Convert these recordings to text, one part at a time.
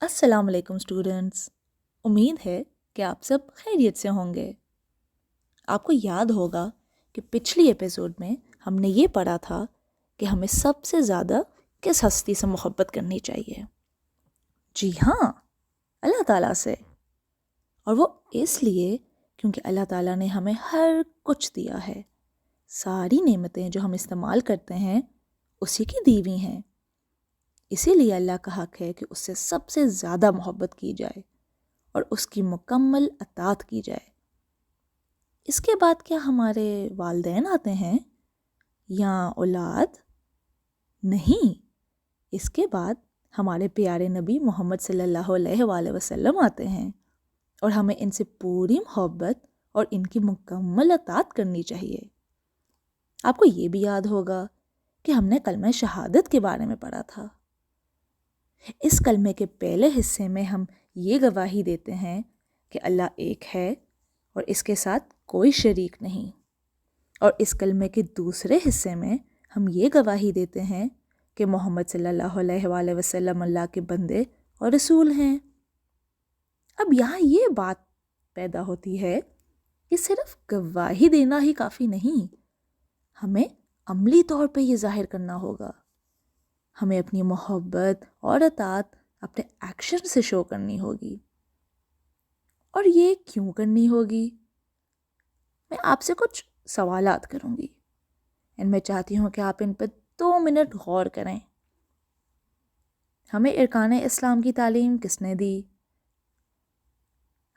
السلام علیکم اسٹوڈنٹس، امید ہے کہ آپ سب خیریت سے ہوں گے۔ آپ کو یاد ہوگا کہ پچھلی ایپیسوڈ میں ہم نے یہ پڑھا تھا کہ ہمیں سب سے زیادہ کس ہستی سے محبت کرنی چاہیے؟ جی ہاں، اللہ تعالیٰ سے۔ اور وہ اس لیے کیونکہ اللہ تعالیٰ نے ہمیں ہر کچھ دیا ہے۔ ساری نعمتیں جو ہم استعمال کرتے ہیں اسی کی دی ہوئی ہیں۔ اسی لیے اللہ کا حق ہے کہ اس سے سب سے زیادہ محبت کی جائے اور اس کی مکمل اطاعت کی جائے۔ اس کے بعد کیا ہمارے والدین آتے ہیں یا اولاد؟ نہیں، اس کے بعد ہمارے پیارے نبی محمد صلی اللہ علیہ وآلہ وسلم آتے ہیں اور ہمیں ان سے پوری محبت اور ان کی مکمل اطاعت کرنی چاہیے۔ آپ کو یہ بھی یاد ہوگا کہ ہم نے کلمہ شہادت کے بارے میں پڑھا تھا۔ اس کلمے کے پہلے حصے میں ہم یہ گواہی دیتے ہیں کہ اللہ ایک ہے اور اس کے ساتھ کوئی شریک نہیں، اور اس کلمے کے دوسرے حصے میں ہم یہ گواہی دیتے ہیں کہ محمد صلی اللہ علیہ وآلہ وسلم اللہ کے بندے اور رسول ہیں۔ اب یہاں یہ بات پیدا ہوتی ہے کہ صرف گواہی دینا ہی کافی نہیں، ہمیں عملی طور پہ یہ ظاہر کرنا ہوگا۔ ہمیں اپنی محبت اور اطاعت اپنے ایکشن سے شو کرنی ہوگی۔ اور یہ کیوں کرنی ہوگی؟ میں آپ سے کچھ سوالات کروں گی، میں چاہتی ہوں کہ آپ ان پر 2 منٹ غور کریں۔ ہمیں ارکان اسلام کی تعلیم کس نے دی؟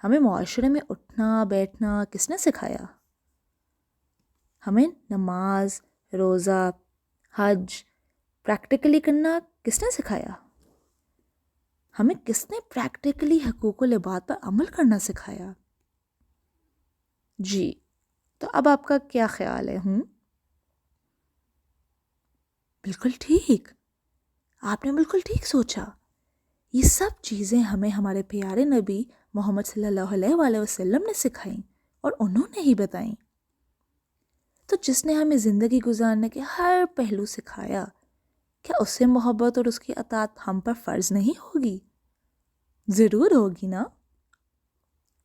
ہمیں معاشرے میں اٹھنا بیٹھنا کس نے سکھایا؟ ہمیں نماز، روزہ، حج پریکٹیکلی کرنا کس نے سکھایا؟ ہمیں کس نے پریکٹیکلی حقوق العباد پر عمل کرنا سکھایا؟ جی، تو اب آپ کا کیا خیال ہے؟ بالکل ٹھیک، آپ نے بالکل ٹھیک سوچا۔ یہ سب چیزیں ہمیں ہمارے پیارے نبی محمد صلی اللہ علیہ وآلہ وسلم نے سکھائیں اور انہوں نے ہی بتائیں۔ تو جس نے ہمیں زندگی گزارنے کے ہر پہلو سکھایا، کیا اس سے محبت اور اس کی اطاعت ہم پر فرض نہیں ہوگی؟ ضرور ہوگی نا۔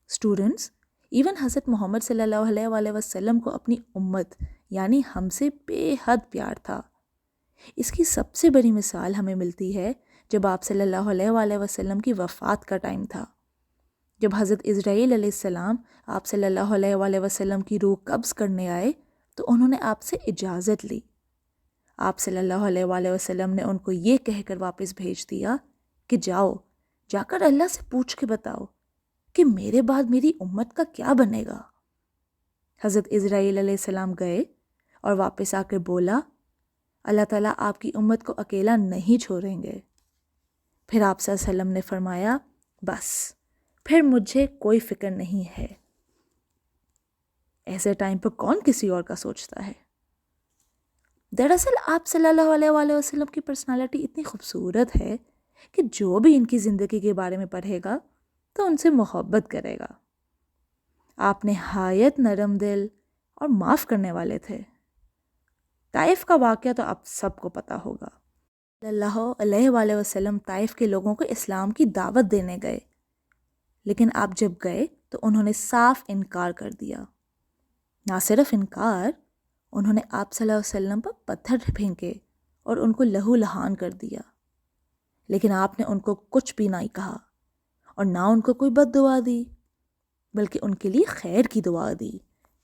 اسٹوڈنٹس، ایون حضرت محمد صلی اللہ علیہ وآلہ وسلم کو اپنی امت یعنی ہم سے بے حد پیار تھا۔ اس کی سب سے بڑی مثال ہمیں ملتی ہے جب آپ صلی اللہ علیہ وآلہ وسلم کی وفات کا ٹائم تھا۔ جب حضرت اسرائیل علیہ السلام آپ صلی اللہ علیہ وآلہ وسلم کی روح قبض کرنے آئے تو انہوں نے آپ سے اجازت لی۔ آپ صلی اللہ علیہ وآلہ وسلم نے ان کو یہ کہہ کر واپس بھیج دیا کہ جاؤ، جا کر اللہ سے پوچھ کے بتاؤ کہ میرے بعد میری امت کا کیا بنے گا۔ حضرت اسرائیل علیہ السلام گئے اور واپس آ کر بولا، اللہ تعالیٰ آپ کی امت کو اکیلا نہیں چھوڑیں گے۔ پھر آپ صلی اللہ علیہ وسلم نے فرمایا، بس پھر مجھے کوئی فکر نہیں ہے۔ ایسے ٹائم پر کون کسی اور کا سوچتا ہے؟ دراصل آپ صلی اللہ علیہ وآلہ وسلم کی پرسنالٹی اتنی خوبصورت ہے کہ جو بھی ان کی زندگی کے بارے میں پڑھے گا تو ان سے محبت کرے گا۔ آپ نہایت نرم دل اور معاف کرنے والے تھے۔ طائف کا واقعہ تو آپ سب کو پتہ ہوگا۔ صلی اللہ علیہ وآلہ وسلم طائف کے لوگوں کو اسلام کی دعوت دینے گئے، لیکن آپ جب گئے تو انہوں نے صاف انکار کر دیا۔ نہ صرف انکار، انہوں نے آپ صلی اللہ علیہ وسلم پر پتھر پھینکے اور ان کو لہو لہان کر دیا، لیکن آپ نے ان کو کچھ بھی نہیں کہا اور نہ ان کو کوئی بد دعا دی، بلکہ ان کے لیے خیر کی دعا دی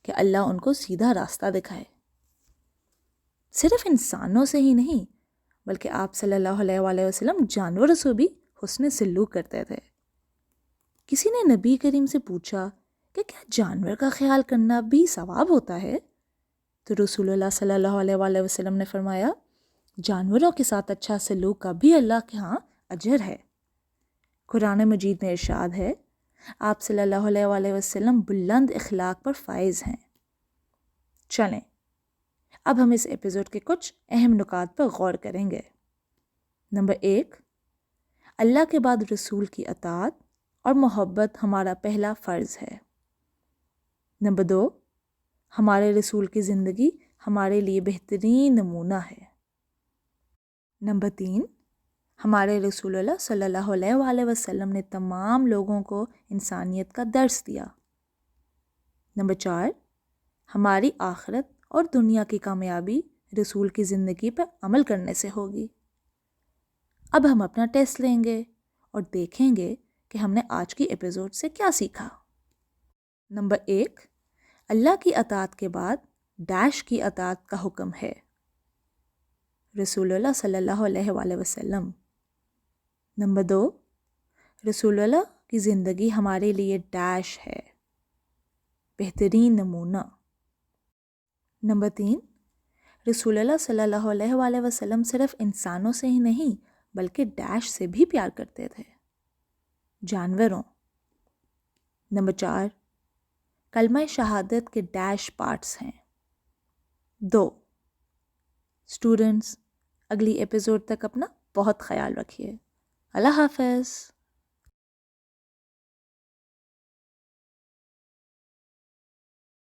کہ اللہ ان کو سیدھا راستہ دکھائے۔ صرف انسانوں سے ہی نہیں بلکہ آپ صلی اللہ علیہ وآلہ وسلم جانوروں سے بھی حسن سلوک کرتے تھے۔ کسی نے نبی کریم سے پوچھا کہ کیا جانور کا خیال کرنا بھی ثواب ہوتا ہے؟ تو رسول اللہ صلی اللہ علیہ وآلہ وسلم نے فرمایا، جانوروں کے ساتھ اچھا سلوک کا بھی اللہ کے ہاں اجر ہے۔ قرآن مجید میں ارشاد ہے، آپ صلی اللہ علیہ وآلہ وسلم بلند اخلاق پر فائز ہیں۔ چلیں اب ہم اس ایپیسوڈ کے کچھ اہم نکات پر غور کریں گے۔ نمبر 1، اللہ کے بعد رسول کی اطاعت اور محبت ہمارا پہلا فرض ہے۔ نمبر 2، ہمارے رسول کی زندگی ہمارے لیے بہترین نمونہ ہے۔ نمبر 3، ہمارے رسول اللہ صلی اللہ علیہ وآلہ وسلم نے تمام لوگوں کو انسانیت کا درس دیا۔ نمبر 4، ہماری آخرت اور دنیا کی کامیابی رسول کی زندگی پر عمل کرنے سے ہوگی۔ اب ہم اپنا ٹیسٹ لیں گے اور دیکھیں گے کہ ہم نے آج کی ایپیسوڈ سے کیا سیکھا۔ نمبر 1، اللہ کی اطاعت کے بعد ڈیش کی اطاعت کا حکم ہے۔ رسول اللہ صلی اللہ علیہ وآلہ وسلم۔ نمبر 2، رسول اللہ کی زندگی ہمارے لیے ڈیش ہے، بہترین نمونہ۔ نمبر 3، رسول اللہ صلی اللہ علیہ وآلہ وسلم صرف انسانوں سے ہی نہیں بلکہ ڈیش سے بھی پیار کرتے تھے، جانوروں۔ نمبر 4، کلمہ شہادت کے ڈیش پارٹس ہیں۔ 2۔ اسٹوڈنٹس، اگلی ایپیسوڈ تک اپنا بہت خیال رکھیے۔ اللہ حافظ۔